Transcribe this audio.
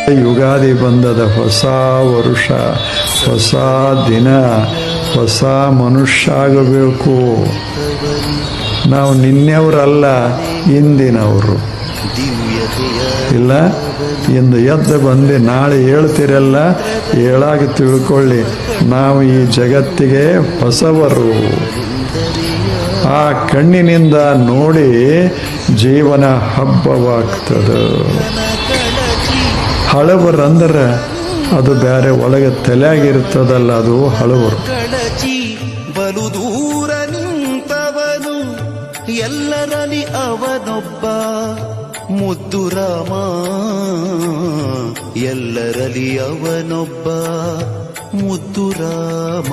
ಯುಗಾದಿ ಬಂದದ, ಹೊಸ ವರುಷ, ಹೊಸ ದಿನ, ಹೊಸ ಮನುಷ್ಯ ಆಗಬೇಕು. ನಾವು ನಿನ್ನೆಯವರಲ್ಲ, ಇಂದಿನವರು. ಇಲ್ಲ, ಇಂದು ಎದ್ದು ಬಂದು ನಾಳೆ ಹೇಳ್ತಿರಲ್ಲ, ಹೇಳಾಗಿ ತಿಳ್ಕೊಳ್ಳಿ, ನಾವು ಈ ಜಗತ್ತಿಗೆ ಹೊಸವರು. ಆ ಕಣ್ಣಿನಿಂದ ನೋಡಿ ಜೀವನ ಹಬ್ಬವಾಗ್ತದೆ. ಹಳಬರಂದ್ರೆ ಅದು ಬೇರೆ, ಒಳಗೆ ತಲೆಯಾಗಿರ್ತದಲ್ಲ, ಅದು ಹಳಬರು. ಬಲು ದೂರ ನಿಂತವನು, ಎಲ್ಲರಲ್ಲಿ ಅವನೊಬ್ಬ ಮುದ್ದು ರಾಮ, ಎಲ್ಲರಲ್ಲಿ ಅವನೊಬ್ಬ ಮುದ್ದು ರಾಮ.